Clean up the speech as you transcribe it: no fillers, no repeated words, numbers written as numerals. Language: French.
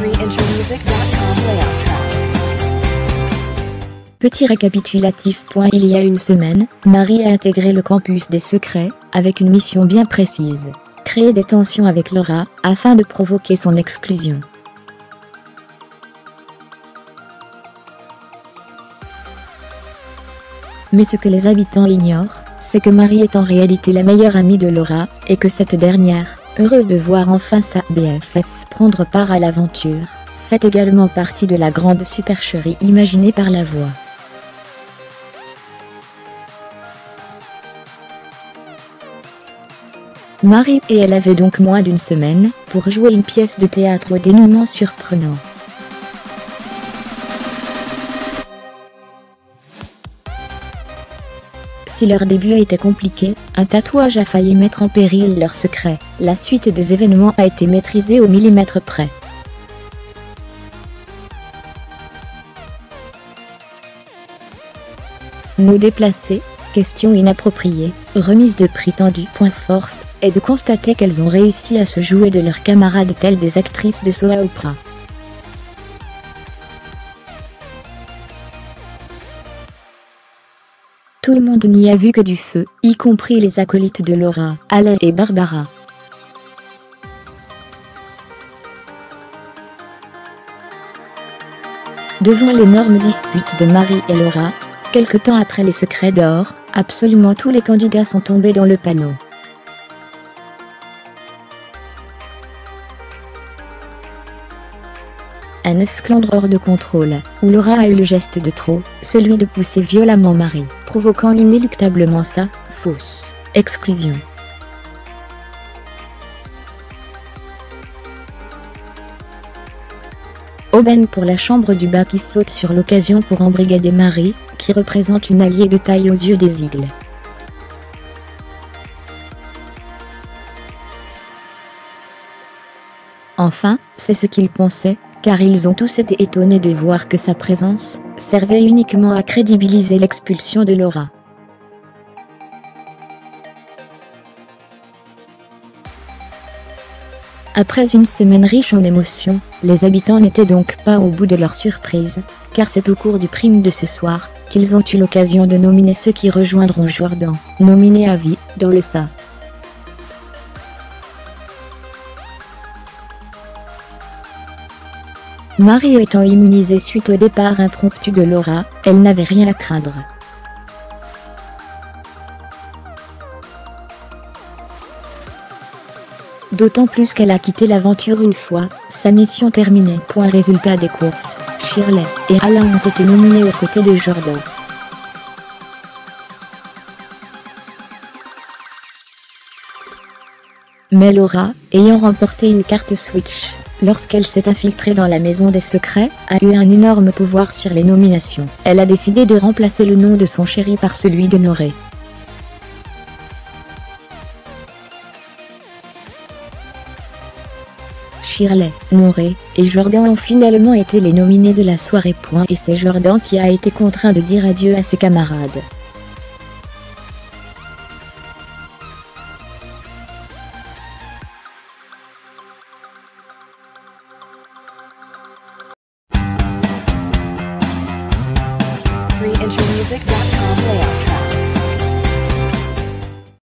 freeintromusic.com layout track. Petit récapitulatif. Il y a une semaine, Marie a intégré le campus des secrets, avec une mission bien précise. Créer des tensions avec Laura, afin de provoquer son exclusion. Mais ce que les habitants ignorent, c'est que Marie est en réalité la meilleure amie de Laura, et que cette dernière, heureuse de voir enfin sa BFF prendre part à l'aventure, fait également partie de la grande supercherie imaginée par la voix. Marie et elle avaient donc moins d'une semaine pour jouer une pièce de théâtre au dénouement surprenant. Si leur début a été compliqué, un tatouage a failli mettre en péril leur secret, la suite des événements a été maîtrisée au millimètre près. Mots déplacés, questions inappropriées, remise de prix tendue. Force est de constater qu'elles ont réussi à se jouer de leurs camarades telles des actrices de soap opera. Tout le monde n'y a vu que du feu, y compris les acolytes de Laura, Alain et Barbara. Devant l'énorme dispute de Marie et Laura, quelque temps après les secrets d'or, absolument tous les candidats sont tombés dans le panneau. Un esclandre hors de contrôle, où Laura a eu le geste de trop, celui de pousser violemment Marie, provoquant inéluctablement sa fausse exclusion. Aubaine pour la chambre du bas qui saute sur l'occasion pour embrigader Marie, qui représente une alliée de taille aux yeux des eagles. Enfin, c'est ce qu'ils pensaient, car ils ont tous été étonnés de voir que sa présence servait uniquement à crédibiliser l'expulsion de Laura. Après une semaine riche en émotions, les habitants n'étaient donc pas au bout de leur surprise, car c'est au cours du prime de ce soir qu'ils ont eu l'occasion de nominer ceux qui rejoindront Jordan, nominé à vie, dans le SA. Marie étant immunisée suite au départ impromptu de Laura, elle n'avait rien à craindre. D'autant plus qu'elle a quitté l'aventure une fois sa mission terminée. Résultat des courses, Shirley et Alain ont été nominés aux côtés de Jordan. Mais Laura, ayant remporté une carte Switch, lorsqu'elle s'est infiltrée dans la maison des secrets, a eu un énorme pouvoir sur les nominations. Elle a décidé de remplacer le nom de son chéri par celui de Noré. Shirley, Noré et Jordan ont finalement été les nominés de la soirée. Et c'est Jordan qui a été contraint de dire adieu à ses camarades. freeintromusic.com layout track.